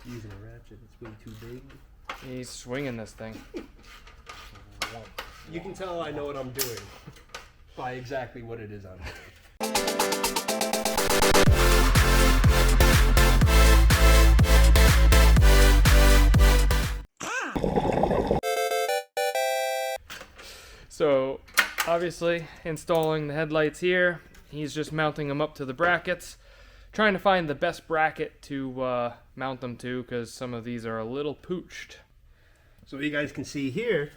Using a ratchet, it's way too big. He's swinging this thing. You can tell I know what I'm doing by exactly what it is I'm doing. So, obviously, installing the headlights here. He's just mounting them up to the brackets. Trying to find the best bracket to mount them to, because some of these are a little pooched. So you guys can see here,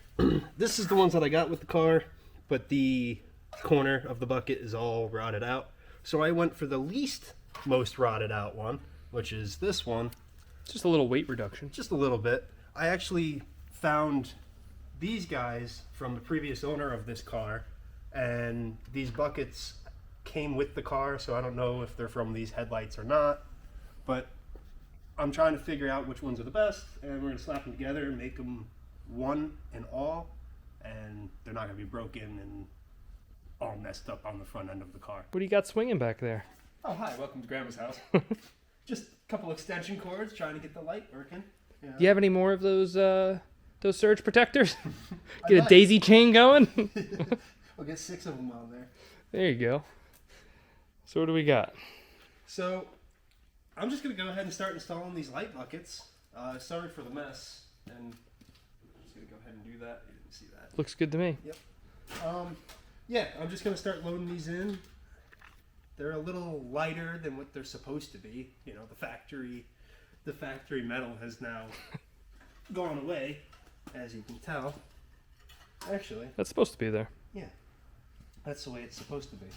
this is the ones that I got with the car, but the corner of the bucket is all rotted out. So I went for the least most rotted out one, which is this one. Just a little weight reduction. Just a little bit. I actually found these guys from the previous owner of this car, and these buckets came with the car, so I don't know if they're from these headlights or not, but I'm trying to figure out which ones are the best, and we're going to slap them together and make them one and all, and they're not going to be broken and all messed up on the front end of the car. What do you got swinging back there? Oh, hi, welcome to Grandma's house. Just a couple extension cords, trying to get the light working. Do you have any more of those surge protectors? I Get a might. daisy chain going? We'll get 6 of them on there. There you go. So what do we got? So I'm just going to go ahead and start installing these light buckets. Sorry for the mess, and I'm just going to go ahead and do that. You didn't see that. Looks good to me. Yep. Yeah, I'm just going to start loading these in. They're a little lighter than what they're supposed to be. You know, the factory metal has now gone away, as you can tell. Actually, That's supposed to be there. yeah, that's the way it's supposed to be.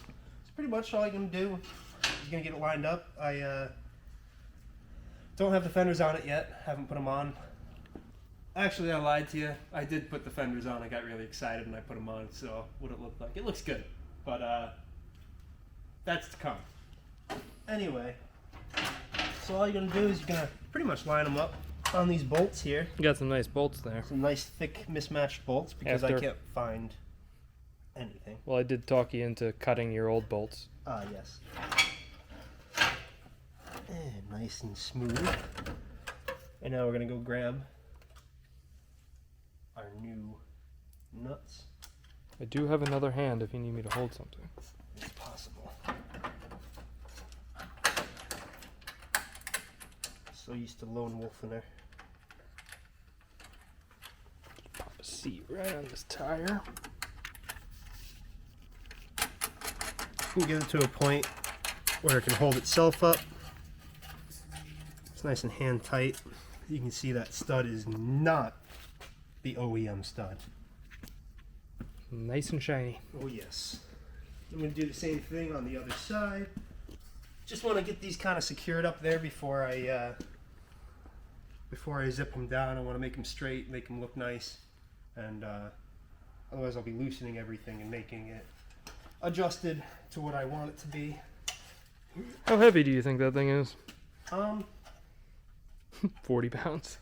It's pretty much all you're going to do. You're going to get it lined up. I don't have the fenders on it yet. Haven't put them on. Actually, I lied to you. I did put the fenders on. I got really excited and I put them on. So what it looked like. It looks good. But that's to come. Anyway, so all you're going to do is you're going to pretty much line them up on these bolts here. You got some nice bolts there. Some nice thick mismatched bolts because I After- can't find anything. Well, I did talk you into cutting your old bolts. Ah, yes. And nice and smooth. And now we're going to go grab our new nuts. I do have another hand if you need me to hold something. It's possible. So used to lone wolfing her. Pop a seat right on this tire. You can get it to a point where it can hold itself up. It's nice and hand tight. You can see that stud is not the OEM stud. Nice and shiny. Oh yes. I'm going to do the same thing on the other side. Just want to get these kind of secured up there before I zip them down. I want to make them straight, make them look nice, and otherwise I'll be loosening everything and making it adjusted to what I want it to be. How heavy do you think that thing is? 40 pounds.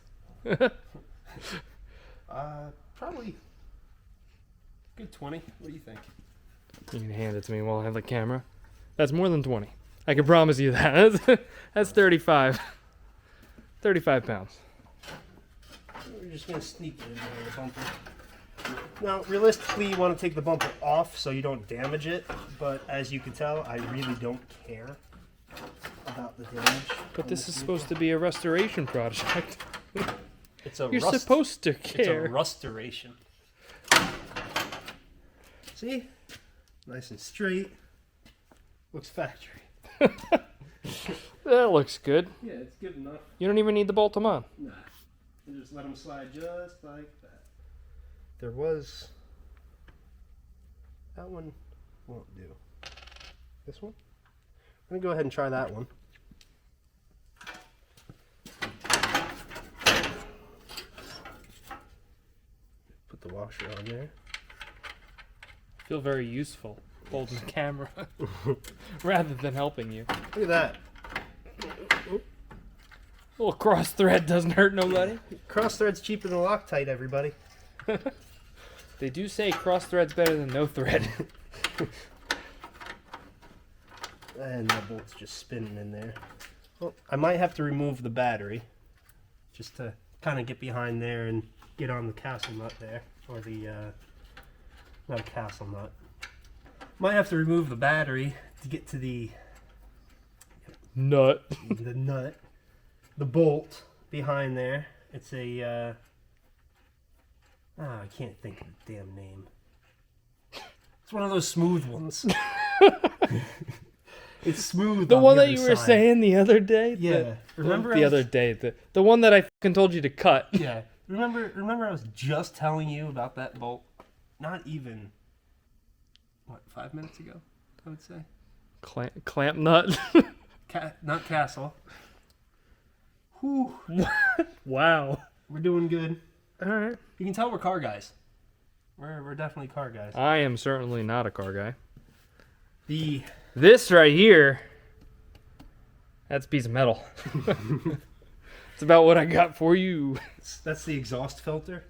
Probably good 20. What do you think? You can hand it to me while I have the camera. That's more than 20. I can promise you that. That's 35. 35 pounds. We're just going to sneak it in there, the bumper. Now, realistically, you want to take the bumper off so you don't damage it, but as you can tell, I really don't care about the damage. But this is supposed to be a restoration project. It's a You're rust. supposed to It's a care. restoration. See? Nice and straight. Looks factory. That looks good. Yeah, it's good enough. You don't even need to bolt them on. Nah. And just let them slide just like that. There was... That one won't do. This one? I'm going to go ahead and try that one. Put the washer on there. Feel very useful holding the camera rather than helping you. Look at that. A little cross thread doesn't hurt nobody. Cross thread's cheaper than Loctite, everybody. They do say cross thread's better than no thread. And the bolt's just spinning in there. Well, I might have to remove the battery just to kind of get behind there and get on the castle nut there, or the not a castle nut. Might have to remove the battery to get to the Nut. nut, the bolt behind there. It's a I can't think of the damn name. It's one of those smooth ones. It's smooth. The on one the that other you were side. saying the other day? Yeah. Remember the other day. The one that I fucking told you to cut. Yeah. Remember I was just telling you about that bolt? Not even, what, 5 minutes ago, I would say? Clamp nut. Not castle. Whew. Wow. We're doing good. Alright. You can tell we're car guys. We're definitely car guys. I am certainly not a car guy. This right here, that's a piece of metal. It's about what I got for you. That's the exhaust filter.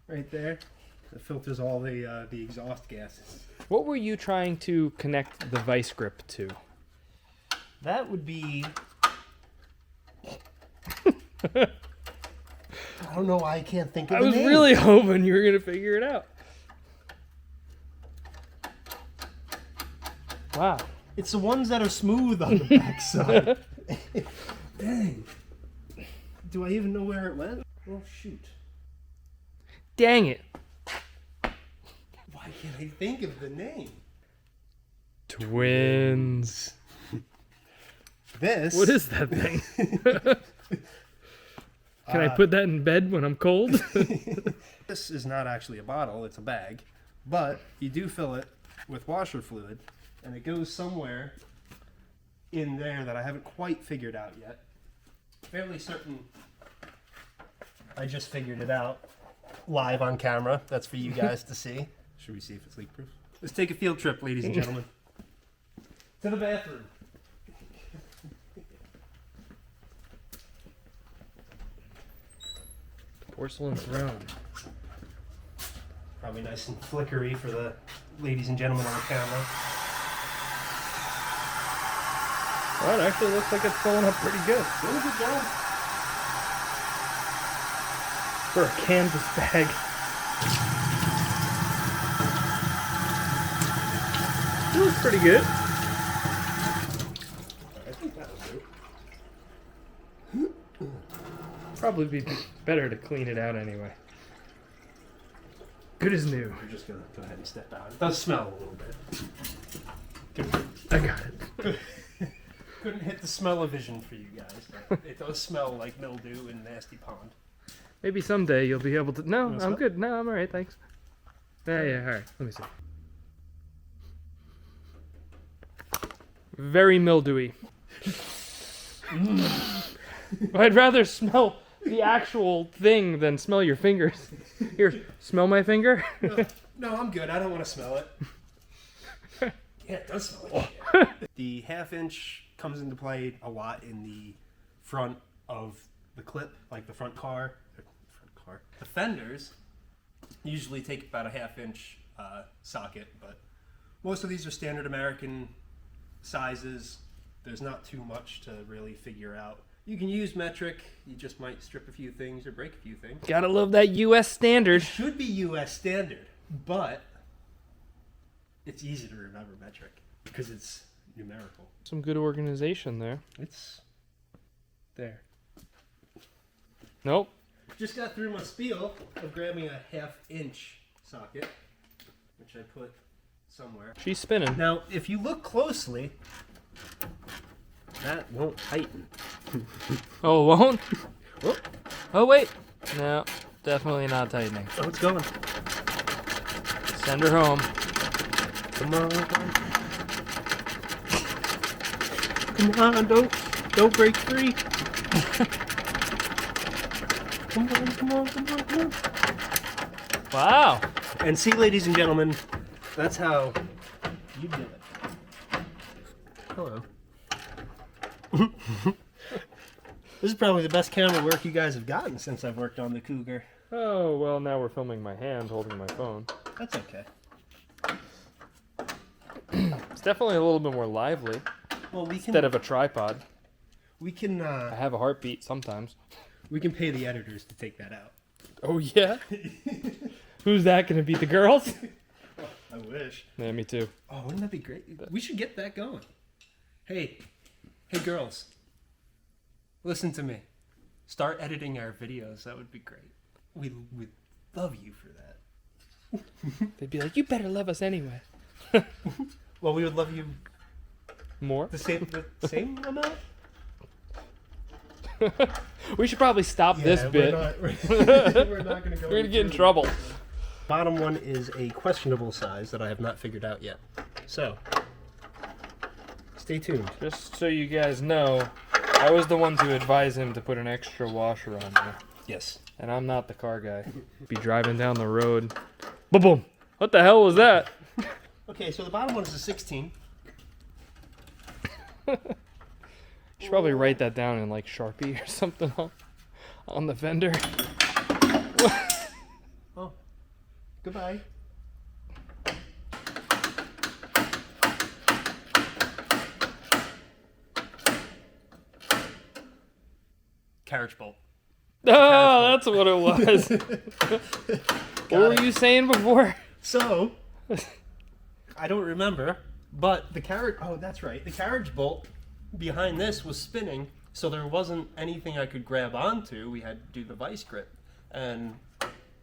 Right there. It filters all the exhaust gases. What were you trying to connect the vice grip to? That would be... I don't know why I can't think of I the was name. really hoping you were going to figure it out. Wow. It's the ones that are smooth on the backside. Dang. Do I even know where it went? Oh, shoot. Dang it. Why can't I think of the name? Twins. This... What is that thing? Can I put that in bed when I'm cold? This is not actually a bottle, it's a bag. But you do fill it with washer fluid, and it goes somewhere in there that I haven't quite figured out yet. Fairly certain I just figured it out live on camera. That's for you guys to see. Should we see if it's leak proof? Let's take a field trip, ladies and gentlemen. To the bathroom. Porcelain throne. Probably nice and flickery for the ladies and gentlemen on the camera. Well, it actually looks like it's filling up pretty good. Doing a good job. For a canvas bag. It looks pretty good. I think that'll do. Probably be better to clean it out anyway. Good as new. We're just gonna go ahead and step out. It does smell a little bit. I got it. Couldn't hit the smell-o-vision for you guys. But it does smell like mildew and nasty pond. Maybe someday you'll be able to... No, wanna I'm smell? good. No, I'm alright, thanks. Yeah, alright. Let me see. Very mildewy. I'd rather smell the actual thing than smell your fingers. Here, smell my finger. No, I'm good. I don't want to smell it. Yeah, it does smell like shit. The half-inch comes into play a lot in the front of the clip, like the front car. The fenders usually take about a half-inch socket, but most of these are standard American sizes. There's not too much to really figure out. You can use metric. You just might strip a few things or break a few things. Gotta love that U.S. standard. Should be U.S. standard, but it's easy to remember metric because it's numerical. Some good organization there. It's There. Nope. just got through my spiel of grabbing a half-inch socket, which I put somewhere. She's spinning. Now, if you look closely, that won't tighten. Oh, it won't? Oh, wait. No, definitely not tightening. Oh, it's going. Send her home. Come on. Come on, don't break free. Come on, come on, come on, come on. Wow. And see, ladies and gentlemen, that's how you do it. Hello. This is probably the best camera work you guys have gotten since I've worked on the Cougar. Oh, well, now we're filming my hand holding my phone. That's okay. It's definitely a little bit more lively Well, we can. instead of a tripod. We can. I have a heartbeat sometimes. We can pay the editors to take that out. Oh yeah. Who's that gonna be? The girls? I wish. Yeah, me too. Oh, wouldn't that be great? We should get that going. Hey girls, listen to me. Start editing our videos. That would be great. We'd love you for that. They'd be like, you better love us anyway. Well, we would love you More? the same amount. We should probably stop this bit. We're not going to go. We're gonna get in trouble. Bottom one is a questionable size that I have not figured out yet. So, stay tuned. Just so you guys know, I was the one to advise him to put an extra washer on there. Yes. And I'm not the car guy. Be driving down the road. Boom, boom. What the hell was that? Okay, so the bottom one is a 16. You should probably write that down in like Sharpie or something on the fender. Oh, goodbye. Carriage bolt. Oh, that's what it was. What were you saying before? So, I don't remember, but the carriage. Oh, that's right. The carriage bolt behind this was spinning, so there wasn't anything I could grab onto. We had to do the vice grip, and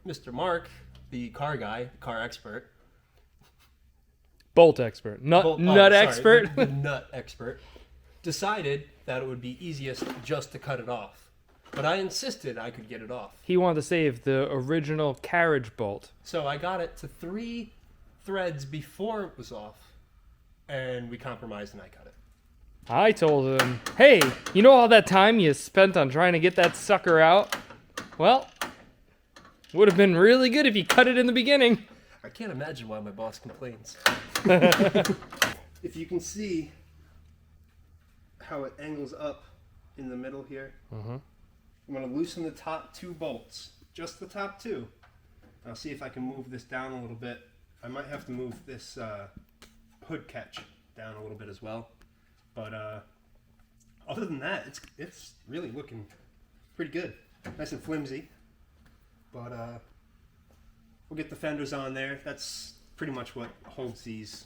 Mr. Mark, the car guy, car expert, Bolt expert. Nut expert. the nut expert, decided that it would be easiest just to cut it off. But I insisted I could get it off. He wanted to save the original carriage bolt. So I got it to 3 threads before it was off, and we compromised and I cut it. I told him, hey, you know all that time you spent on trying to get that sucker out? Well, would have been really good if you cut it in the beginning. I can't imagine why my boss complains. If you can see how it angles up in the middle here, I'm going to loosen the top 2 bolts, just the top 2. I'll see if I can move this down a little bit. I might have to move this hood catch down a little bit as well. But other than that, it's really looking pretty good. Nice and flimsy. But we'll get the fenders on there. That's pretty much what holds these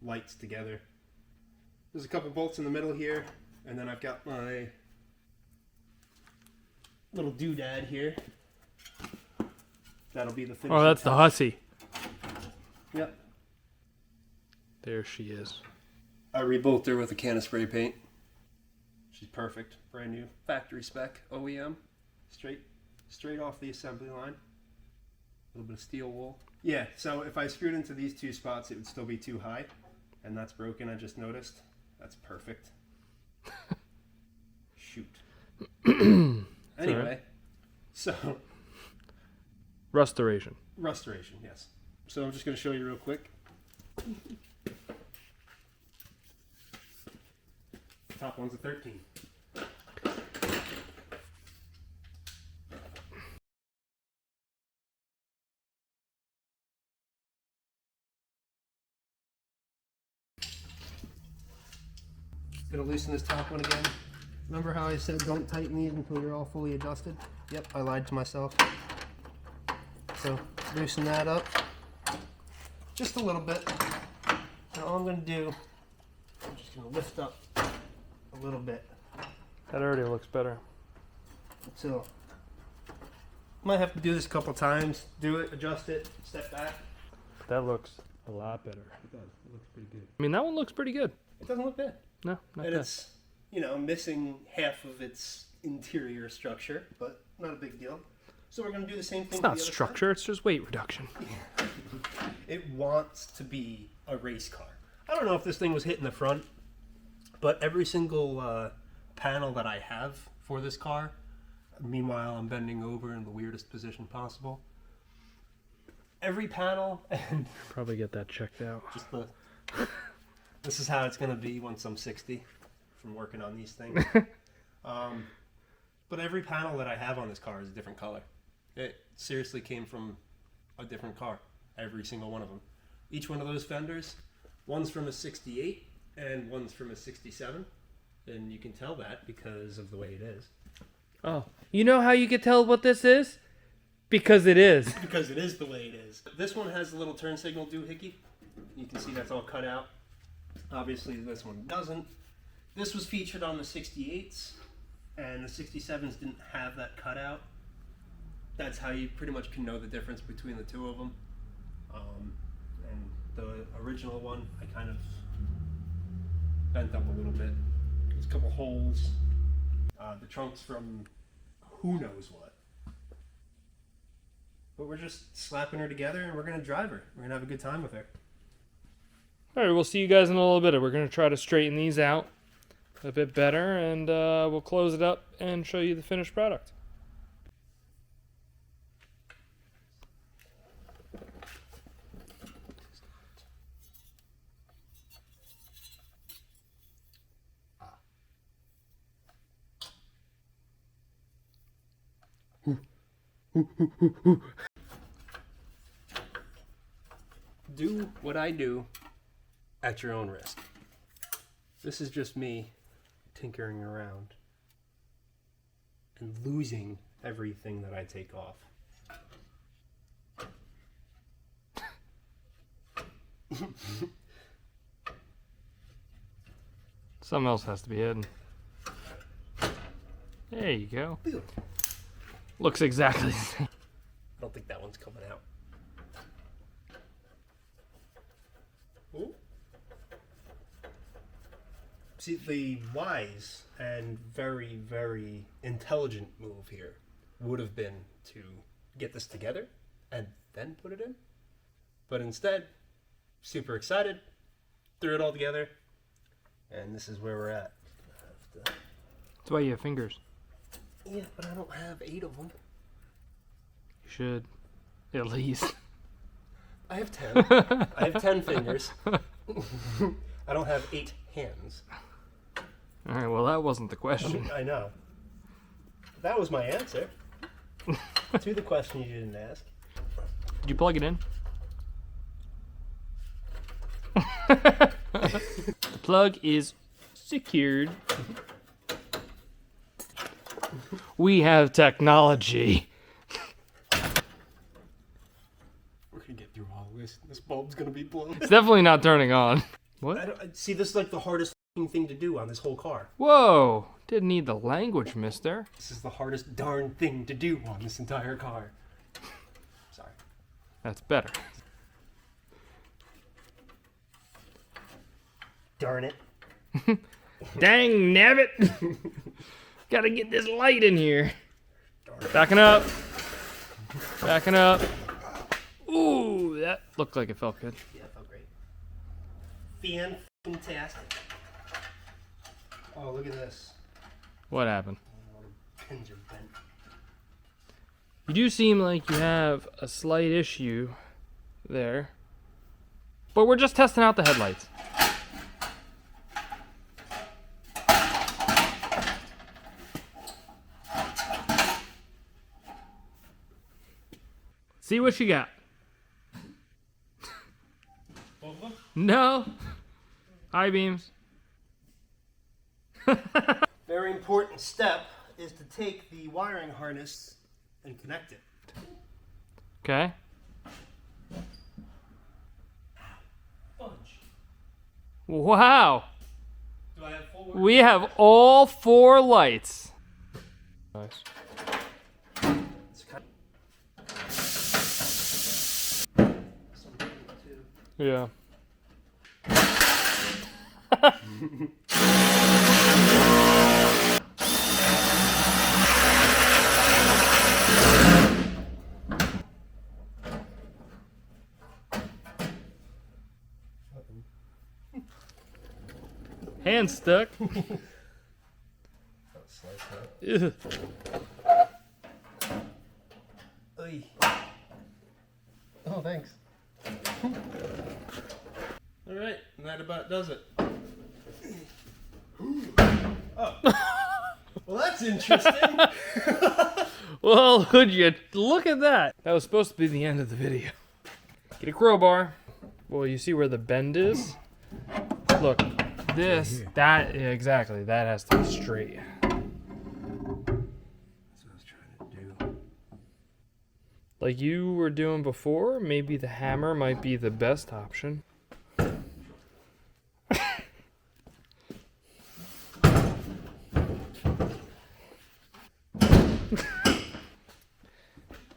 lights together. There's a couple bolts in the middle here, and then I've got my little doodad here. That'll be the finishing Oh, that's the touch. hussy. Yep. There she is. I rebuilt her with a can of spray paint. She's perfect. Brand new. Factory spec. OEM. Straight off the assembly line. A little bit of steel wool. Yeah, so if I screwed into these 2 spots, it would still be too high. And that's broken, I just noticed. That's perfect. Shoot. Anyway, right. So... Restoration. Restoration, yes. So I'm just going to show you real quick. Top one's a 13. Gonna loosen this top one again. Remember how I said don't tighten these until you're all fully adjusted? Yep, I lied to myself. So loosen that up just a little bit. Now all I'm gonna do, I'm just gonna lift up a little bit. That already looks better. So might have to do this a couple times. Do it, adjust it, step back. That looks a lot better. It does. It looks pretty good. I mean, that one looks pretty good. It doesn't look bad. No, not And bad. it's, you know, missing half of its interior structure, but not a big deal. So we're going to do the same thing. It's to not the other structure, it's just weight reduction. side. It wants to be a race car. I don't know if this thing was hit in the front, but every single panel that I have for this car, meanwhile I'm bending over in the weirdest position possible. Every panel and Probably get that checked out. just the... This is how it's going to be once I'm 60 from working on these things. But every panel that I have on this car is a different color. It seriously came from a different car. Every single one of them. Each one of those fenders, one's from a 68 and one's from a 67. And you can tell that because of the way it is. Oh, you know how you can tell what this is? Because it is. Because it is the way it is. This one has a little turn signal doohickey. You can see that's all cut out. Obviously this one doesn't. This was featured on the 68s, and the 67s didn't have that cutout. That's how you pretty much can know the difference between the two of them. And the original one, I kind of bent up a little bit. There's a couple holes. The trunk's from who knows what. But we're just slapping her together and we're going to drive her. We're going to have a good time with her. All right, we'll see you guys in a little bit. We're going to try to straighten these out a bit better, and we'll close it up and show you the finished product. Do what I do at your own risk. This is just me tinkering around and losing everything that I take off. Something else has to be hidden. There you go. Looks exactly the same. I don't think that one's coming out. Ooh. See, the wise and very, very intelligent move here would have been to get this together and then put it in. But instead, super excited, threw it all together, and this is where we're at. That's why you have fingers. Yeah, but I don't have 8 of them. You should, at least. I have 10. I have 10 fingers. I don't have 8 hands. All right, well, that wasn't the question. I know. That was my answer to the question you didn't ask. Did you plug it in? The plug is secured. We have technology. We're gonna get through all this. This bulb's gonna be blown. It's definitely not turning on. What? See, this is like the hardest thing to do on this whole car. Whoa! Didn't need the language, mister. This is the hardest darn thing to do on this entire car. Sorry. That's better. Darn it. Dang nabbit! Gotta get this light in here. Backing up. Backing up. Ooh, that looked like it felt good. Yeah, it felt great. Fantastic. Oh, look at this. What happened? Oh, the pins are bent. You do seem like you have a slight issue there. But we're just testing out the headlights. See what you got. Both of them? No. High beams. Very important step is to take the wiring harness and connect it. Okay. Fudge. Wow. Do I have full work? We have all 4 lights. Nice. It's kind Yeah. Hand stuck. Ugh. Oy. Oh, thanks. All right, and that about does it. Oh. Well, that's interesting. Well, would you look at that? That was supposed to be the end of the video. Get a crowbar. Well, you see where the bend is? Look, this, that, yeah, exactly. That has to be straight. like you were doing before, maybe the hammer might be the best option.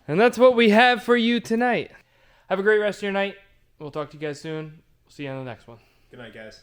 And that's what we have for you tonight. Have a great rest of your night. We'll talk to you guys soon. We'll see you on the next one. Good night, guys.